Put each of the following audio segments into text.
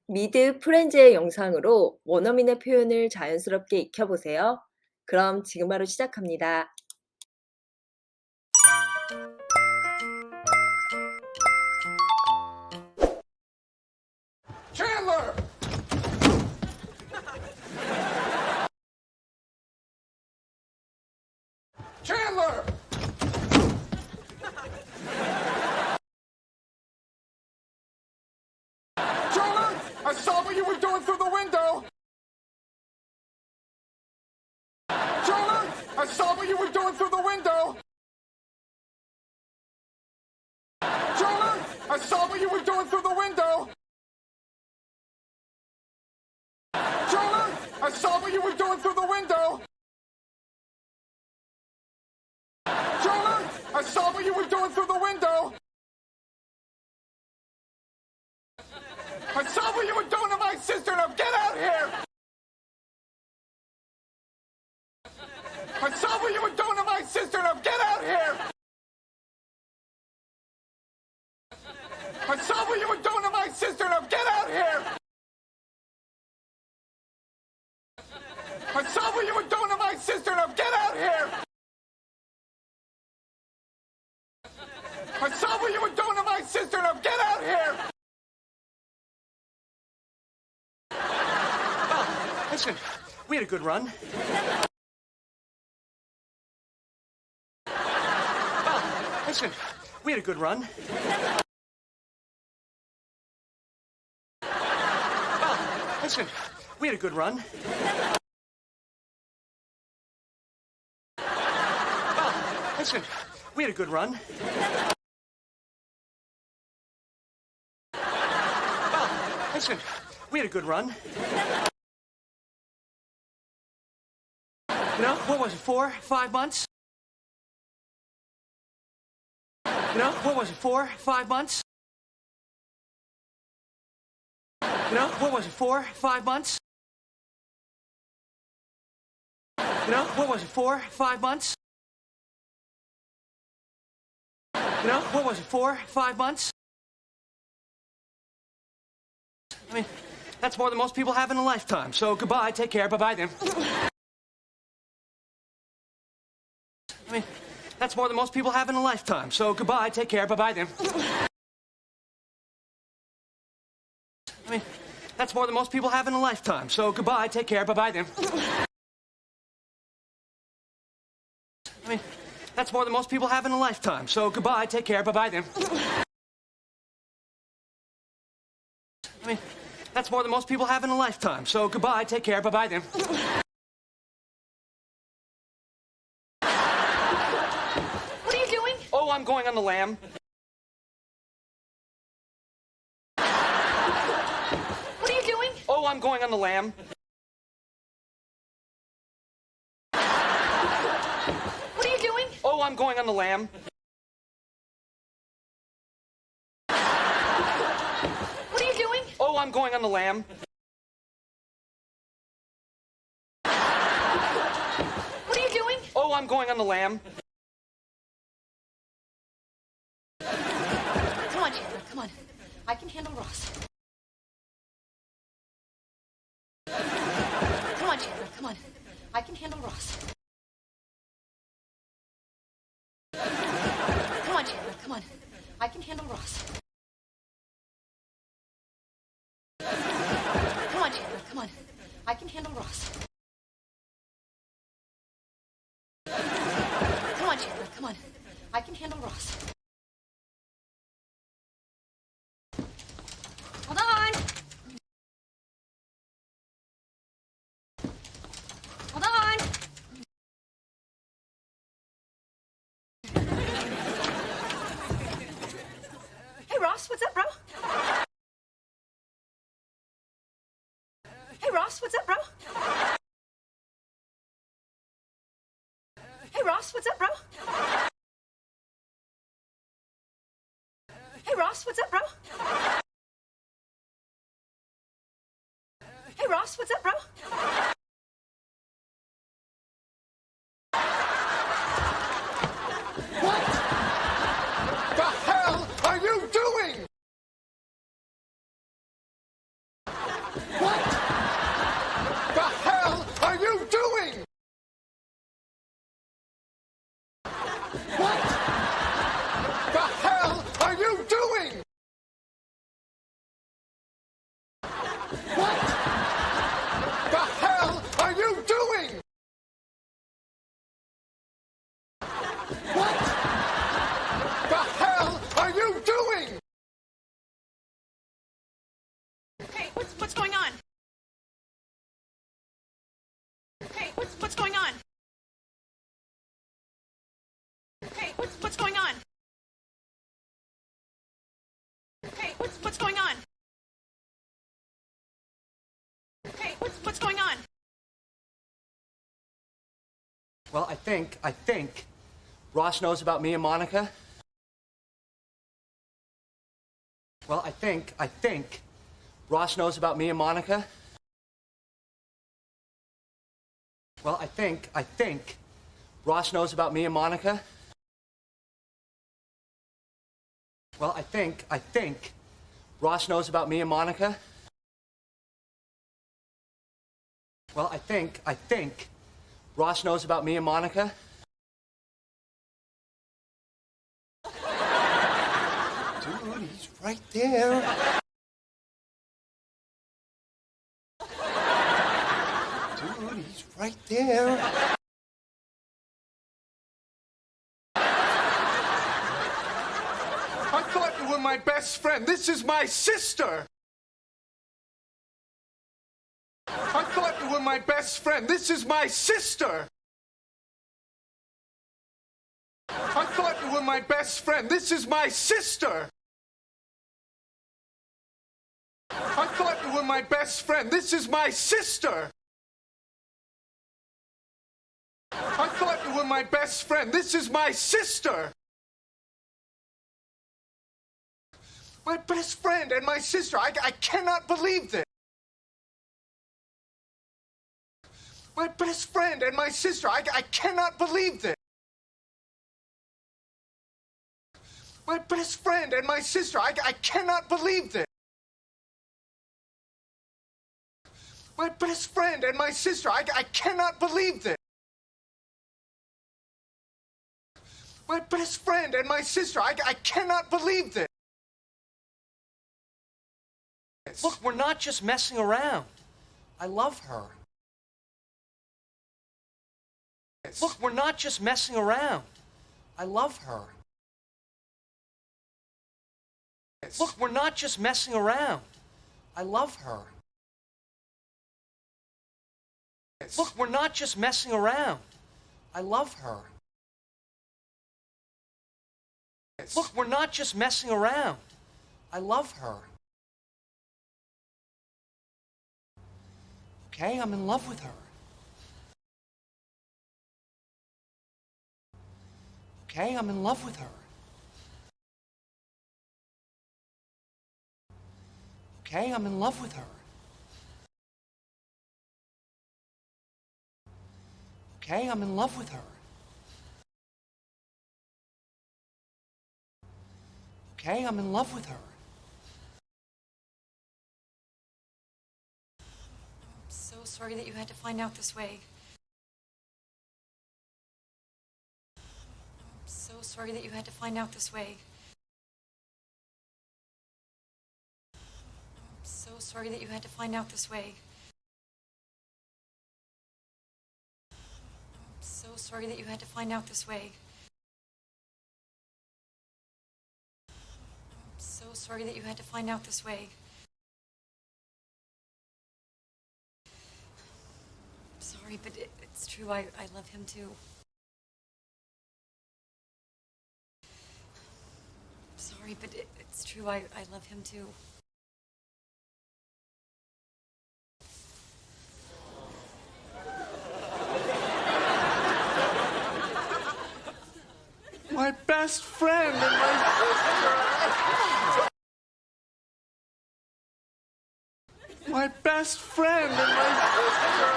미드프렌즈의 영상으로 원어민의 표현을 자연스럽게 익혀보세요. 그럼 지금 바로 시작합니다. Chandler! Chandler! Chandler! I saw what you were doing through the window! Chandler! I saw what you were doing through the window! Chandler! I saw what you were doing through the window! Chandler! I saw what you were doing through the window! Chandler! I saw what you were doing through the window! I saw what you were doing to my sister! Now get out here! I saw what you were doing to my sister! Now get out here! I saw what you were doing to my sister! Now get out here! I saw what you were doing to my sister! Now get out here! I saw what you were doing to my sister! Now get out here! Listen, we had a good run. Listen, we had a good run. Listen, we had a good run. Listen, we had a good run. Listen, we had a good run. You know, what was it, 4, 5 months? You know, what was it, 4, 5 months? You know, what was it, 4, 5 months? You know, what was it, 4, 5 months? You know, what was it, 4, 5 months? I mean, that's more than most people have in a lifetime. So goodbye, take care, bye-bye then. I mean, that's more than most people have in a lifetime. So goodbye, take care, bye-bye then. I mean, that's more than most people have in a lifetime. So goodbye, take care, bye-bye then. I mean, that's more than most people have in a lifetime. So goodbye, take care, bye-bye then. I mean, that's more than most people have in a lifetime. So goodbye, take care, bye-bye then. What are you doing? Oh, I'm going on the lam. What are you doing? Oh, I'm going on the lam. What are you doing? Oh, I'm going on the lam. What are you doing? Oh, I'm going on the lam. What are you doing? Oh, I'm going on the lam. Come on, Chandler, come on. I can handle Ross. Come on, Chandler, come on. I can handle Ross. Come on, Chandler, come on. I can handle Ross. Come on, Chandler, come on. I can handle Ross. Come on, Chandler, come on. I can handle Ross. Hold on. Hold on. Hey, Ross, what's up, bro? Hey, Ross, what's up, bro? Hey, Ross, what's up, bro? Hey, Ross, what's up, bro? Hey, Ross, what's up, bro? What the hell are you doing? What the hell are you doing? What the hell are you doing? What the hell are you doing? What the hell are you doing? Hey, what's going on? Hey, what's going on? Hey, what's going on? Hey, what's going on? Hey, what's going on? Well, I think Ross knows about me and Monica. Well, I think Ross knows about me and Monica. Well, I think Ross knows about me and Monica. Well, I think Ross knows about me and Monica. Well, I think Ross knows about me and Monica. Dude, he's right there. Dude, he's right there. I thought you were my best friend. This is my sister. I thought you were my best friend. This is my sister. I thought you were my best friend. This is my sister. I thought you were my best friend. This is my sister. I thought you were my best friend. This is my sister. My best friend and my sister. I cannot believe this. My best friend and my sister. I cannot believe this. My best friend and my sister. I cannot believe this. My best friend and my sister. I cannot believe this. My best friend and my sister. I cannot believe this. Look, we're not just messing around. I love her. Look, we're not just messing around. I love her. Look, we're not just messing around. I love her. Look, we're not just messing around. I love her. Look, we're not just messing around. I love her. Okay, I'm in love with her. Okay, I'm in love with her. Okay, I'm in love with her. Okay, I'm in love with her. Okay, I'm in love with her. I'm so sorry that you had to find out this way. I'm so sorry that you had to find out this way. I'm so sorry that you had to find out this way. I'm so sorry that you had to find out this way. I'm so sorry that you had to find out this way. I'm sorry, but it's true. I love him too. I'm sorry, but it's true. I love him too. My best friend and my sister. My best friend and my sister.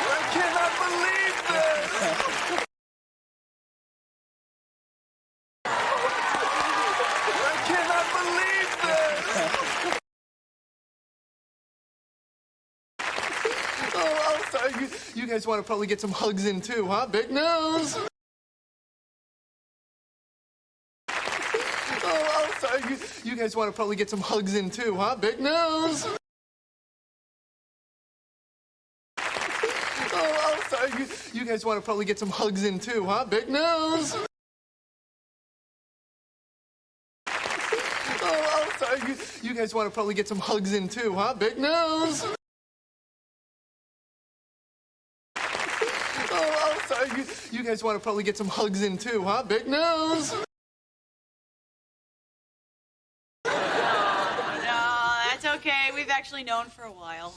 I cannot believe this. believe this. Oh, sorry. You guys want to probably get some hugs in too, huh? Big news. Oh, sorry. You guys want to probably get some hugs in too, huh? Big news. Oh, sorry. You guys want to probably get some hugs in too, huh? Big news. Oh, sorry. You guys want to probably get some hugs in too, huh? Big news. Oh, sorry. You guys want to probably get some hugs in too, huh? Big news. No, that's okay. We've actually known for a while.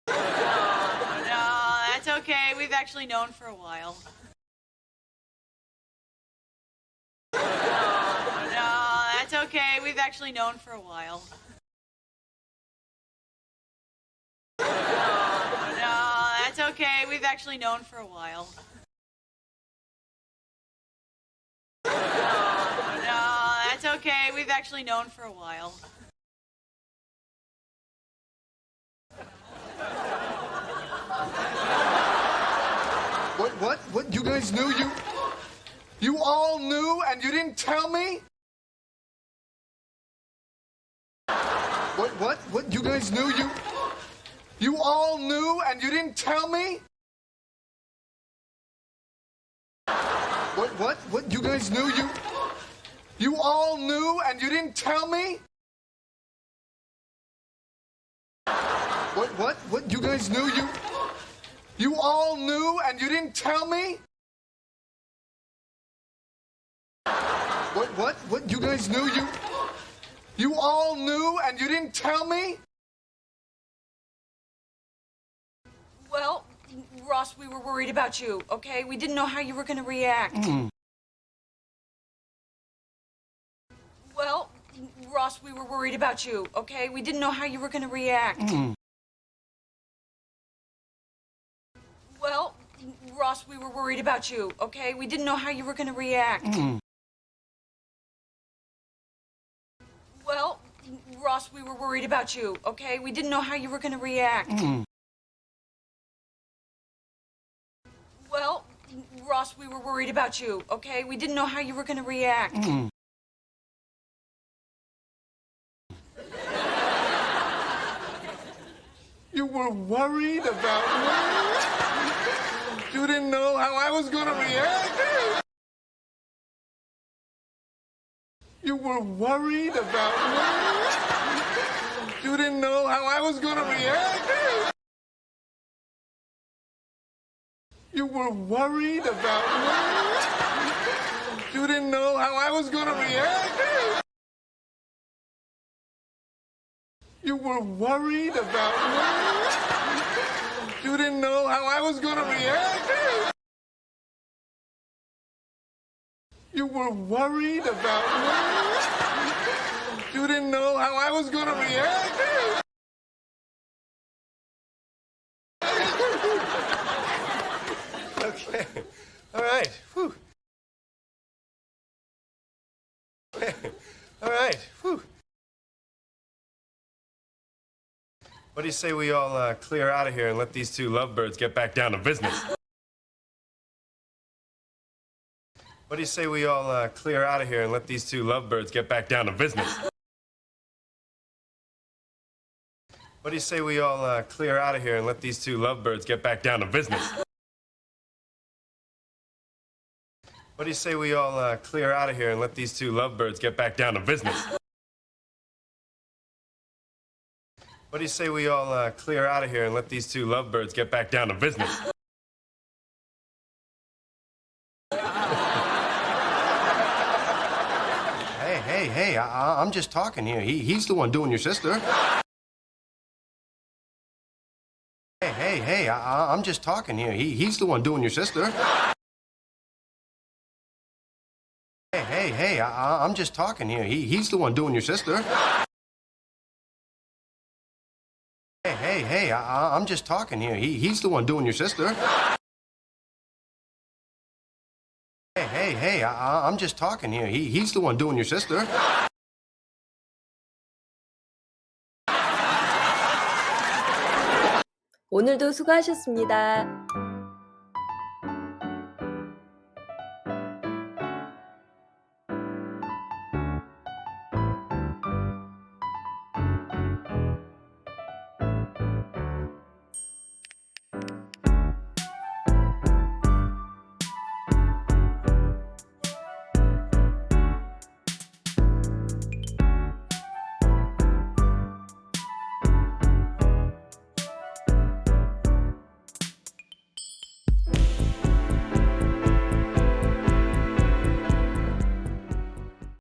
No, that's okay. We've actually known for a while. No, that's okay. We've actually known for a while. No, that's okay. We've actually known for a while. No, that's okay. We've actually known for a while. What? You guys knew? You all knew and you didn't tell me? What? You guys knew? You all knew and you didn't tell me? What? You guys knew? You all knew and you didn't tell me? What? You guys knew? You all knew and you didn't tell me? What? You guys knew? You all knew and you didn't tell me? Well, Ross, we were worried about you, okay? We didn't know how you were going to react. Well, Ross, we were worried about you, okay? We didn't know how you were going to react. Well, Ross, we were worried about you, okay? We didn't know how you were going to react. Well, Ross, we were worried about you, okay? We didn't know how you were going to react. Well, Ross, we were worried about you, okay? We didn't know how you were going to react. You were worried about me? You didn't know how I was going to react? You were worried about me? You didn't know how I was going to react? You were worried about me? You didn't know how I was going to react? You were worried about me? You didn't know how I was going to react? You were worried about me? You didn't know how I was going to react? Okay. All right. Whew. All right. Whew. What do you say we all clear out of here and let these two lovebirds get back down to business? What do you say we all clear out of here and let these two lovebirds get back down to business? What do you say we all clear out of here and let these two lovebirds get back down to business? What do you say we all clear out of here and let these two lovebirds get back down to business? What do you say we all clear out of here and let these two lovebirds get back down to business? Hey, I'm just talking here. He's the one doing your sister. Hey, I'm just talking here. He's the one doing your sister. Hey, I'm just talking here. He's the one doing your sister. Hey, I'm just talking here. He's the one doing your sister. hey, I'm just talking here. He's the one doing your sister. 오늘도 수고하셨습니다.